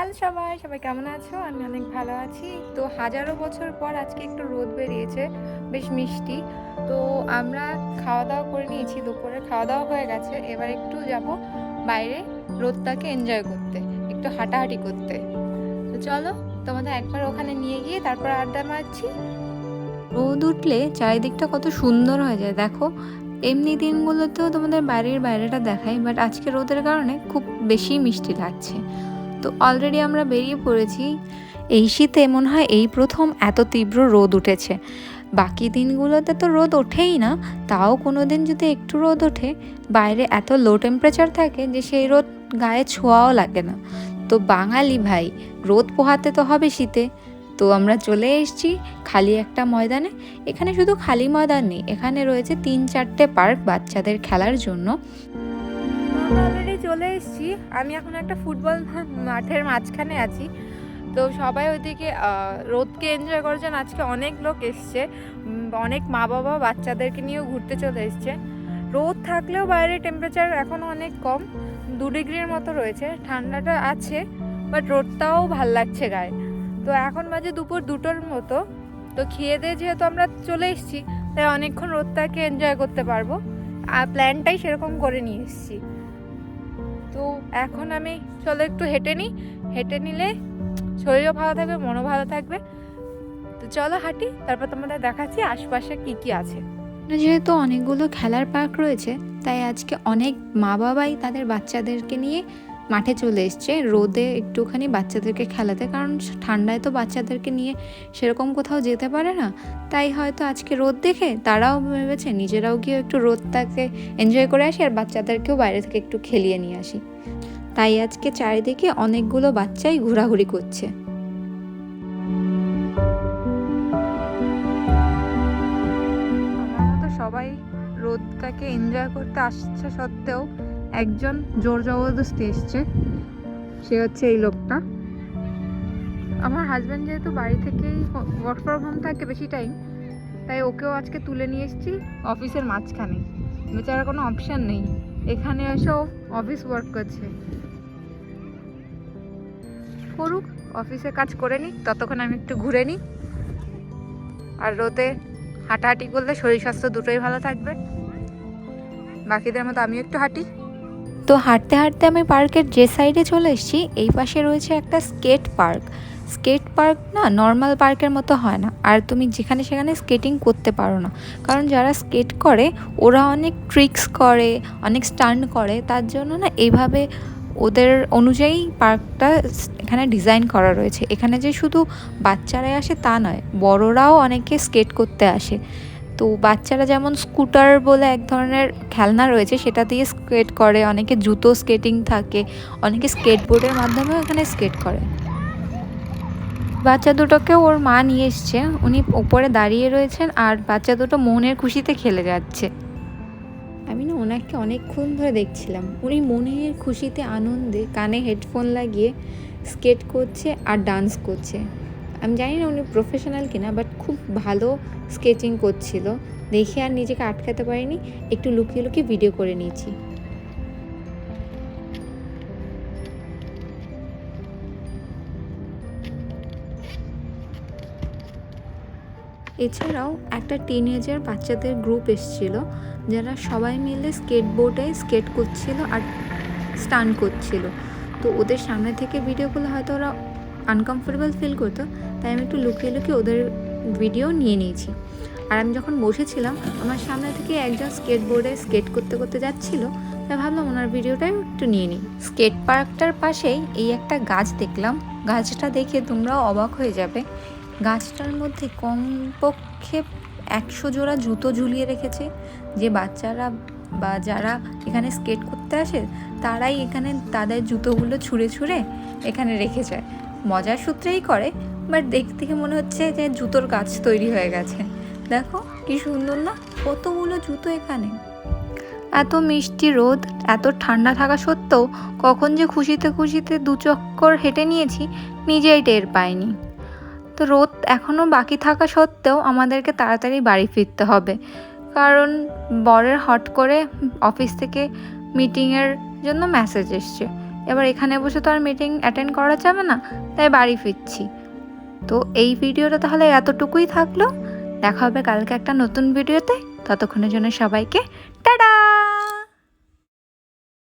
Hello সবাই, কেমন আছো? আমি অনেক ভালো আছি। তো হাজারো বছর পর আজকে একটু রোদ বেরিয়েছে, বেশ মিষ্টি। তো আমরা খাওয়া দাওয়া করে নিয়েছি, দুপুরে খাওয়া দাওয়া হয়ে গেছে। এবার একটু যাব বাইরে রোদটাকে এনজয় করতে, একটু হাঁটাহাঁটি করতে। তো চলো তোমাদের একবার ওখানে নিয়ে গিয়ে তারপর আড্ডা মারছি। রোদ উঠলে চারিদিকটা কত সুন্দর হয়ে যায় দেখো। এমনি দিনগুলোতেও তোমাদের বাইরের বাইরেটা দেখাই, বাট আজকে রোদের কারণে খুব বেশি মিষ্টি লাগছে। তো অলরেডি আমরা বেরিয়ে পড়েছি। এই শীতে মনে হয় এই প্রথম এত তীব্র রোদ উঠেছে। বাকি দিনগুলোতে তো রোদ ওঠেই না, তাও কোনো দিন যদি একটু রোদ ওঠে, বাইরে এত লো টেম্পারেচার থাকে যে সেই রোদ গায়ে ছোঁয়াও লাগে না। তো বাঙালি ভাই, রোদ পোহাতে তো হবে শীতে। তো আমরা চলে এসেছি খালি একটা ময়দানে। এখানে শুধু খালি ময়দান নেই, এখানে রয়েছে 3-4টে পার্ক বাচ্চাদের খেলার জন্য। অলরেডি চলে এসেছি। আমি এখন একটা ফুটবল মাঠের মাঝখানে আছি। তো সবাই ওইদিকে রোদকে এনজয় করার জন্য আজকে অনেক লোক এসছে, অনেক মা বাবা বাচ্চাদেরকে নিয়েও ঘুরতে চলে এসছে। রোদ থাকলেও বাইরে টেম্পারেচার এখনও অনেক কম, 2 ডিগ্রির মতো রয়েছে। ঠান্ডাটা আছে, বাট রোদটাও ভাল লাগছে গায়ে। তো এখন বাজে দুপুর 2টোর মতো। তো খেয়ে দিয়ে যেহেতু আমরা চলে এসেছি, তাই অনেকক্ষণ রোদটাকে এনজয় করতে পারবো। আর প্ল্যানটাই সেরকম করে নিয়ে এসেছি। তো এখন আমি চলো একটু হেঁটে নিই। হেঁটে নিলে শরীরও ভালো থাকবে, মনও ভালো থাকবে। তো চলো হাঁটি, তারপর তোমাদের দেখাচ্ছি আশপাশে কি কি আছে। যেহেতু অনেকগুলো খেলার পার্ক রয়েছে, তাই আজকে অনেক মা বাবাই তাদের বাচ্চাদেরকে নিয়ে মাঠে চলে এসছে রোদে একটুখানি বাচ্চাদেরকে খেলাতে। কারণ ঠান্ডায় তো বাচ্চাদেরকে নিয়ে সেরকম কোথাও যেতে পারে না, তাই হয়তো আজকে রোদ দেখে তারাও ভেবেছে নিজেরাও গিয়ে একটু রোদটাকে এনজয় করে আসি, আর বাচ্চাদেরকেও বাইরে থেকে একটু খেলিয়ে নিয়ে আসি। তাই আজকে চারিদিকে অনেকগুলো বাচ্চাই ঘোরাঘুরি করছে। আমার মতো সবাই রোদটাকে এনজয় করতে আসছে সত্ত্বেও একজন জোর জবরদস্তি এসছে, সে হচ্ছে এই লোকটা। আমার হাজব্যান্ড যেহেতু বাড়ি থেকেই ওয়ার্ক ফ্রম হোম থাকে বেশি টাইম, তাই ওকেও আজকে তুলে নিয়ে এসেছি অফিসের মাঝখানে। বেচারা কোনো অপশান নেই, এখানে এসেও অফিস ওয়ার্ক করছে। করুক, অফিসে কাজ করে নিই, ততক্ষণ আমি একটু ঘুরে নিই। আর রোদে হাঁটাহাঁটি করলে শরীর স্বাস্থ্য দুটোই ভালো থাকবে। বাকিদের মতো আমিও একটু হাঁটি। তো হাঁটতে হাঁটতে আমি পার্কের যে সাইডে চলে এসেছি, এই পাশে রয়েছে একটা স্কেট পার্ক। স্কেট পার্ক না নর্মাল পার্কের মতো হয় না, আর তুমি যেখানে সেখানে স্কেটিং করতে পারো না। কারণ যারা স্কেট করে ওরা অনেক ট্রিক্স করে, অনেক স্টান্ট করে, তার জন্য না এইভাবে ওদের অনুযায়ী পার্কটা এখানে ডিজাইন করা রয়েছে। এখানে যে শুধু বাচ্চারাই আসে তা নয়, বড়রাও অনেকে স্কেট করতে আসে। তো বাচ্চারা যেমন স্কুটার বলে এক ধরনের খেলনা রয়েছে, সেটা দিয়ে স্কেট করে, অনেকে জুতো স্কেটিং থাকে, অনেকে স্কেটবোর্ডের মাধ্যমেও এখানে স্কেট করে। বাচ্চা দুটোকে ওর মা নিয়ে এসছে, উনি ওপরে দাঁড়িয়ে রয়েছেন আর বাচ্চা দুটো মনের খুশিতে খেলে যাচ্ছে। আমি না ওনাকে অনেকক্ষণ ধরে দেখছিলাম, উনি মনের খুশিতে আনন্দে কানে হেডফোন লাগিয়ে স্কেট করছে আর ডান্স করছে। আমি জানি না উনি প্রফেশনাল কিনা, বাট খুব ভালো স্কেচিং করছিল। দেখে আর নিজেকে আটকাতে পারিনি, একটু লুকিয়ে লুকিয়ে ভিডিও করে নিয়েছি। এছাড়াও একটা টিনেজার বাচ্চাদের গ্রুপ এসেছিল, যারা সবাই মিলে স্কেটবোর্ডে স্কেট করছিল আর স্টান করছিল। তো ওদের সামনে থেকে ভিডিওগুলো হয়তো ওরা আনকমফোর্টেবল ফিল করতো, তাই আমি একটু লুকিয়ে লুকিয়ে ওদের ভিডিও নিয়ে নিয়েছি। আর আমি যখন বসেছিলাম, আমার সামনে থেকে একজন স্কেটবোর্ডে স্কেট করতে করতে যাচ্ছিল, তাই ভাবলাম ওনার ভিডিওটাই একটু নিয়ে নিই। স্কেট পার্কটার পাশেই এই একটা গাছ দেখলাম, গাছটা দেখে তোমরাও অবাক হয়ে যাবে। গাছটার মধ্যে কমপক্ষে 100 জোড়া জুতো ঝুলিয়ে রেখেছে। যে বাচ্চারা বা যারা এখানে স্কেট করতে আসে, তারাই এখানে তাদের জুতোগুলো ছুঁড়ে ছুঁড়ে এখানে রেখে যায়। মজার সূত্রেই করে, বাট দেখতে থেকে মনে হচ্ছে যে জুতোর গাছ তৈরি হয়ে গেছে। দেখো কি সুন্দর না, কতগুলো জুতো এখানে। এত মিষ্টি রোদ, এত ঠান্ডা থাকা সত্ত্বেও কখন যে খুশিতে খুশিতে 2 চক্কর হেঁটে নিয়েছি নিজেই টের পাইনি। তো রোদ এখনও বাকি থাকা সত্ত্বেও আমাদেরকে তাড়াতাড়ি বাড়ি ফিরতে হবে, কারণ বরের হট করে অফিস থেকে মিটিংয়ের জন্য মেসেজ এসছে। এবার এখানে বসে তো আর মিটিং অ্যাটেন্ড করা যাবে না, তাই বাড়ি ফিরছি। তো এই ভিডিওটা তাহলে এতটুকুই থাকলো। দেখা হবে কালকে একটা নতুন ভিডিওতে। ততক্ষণের জন্য সবাইকে টাটা।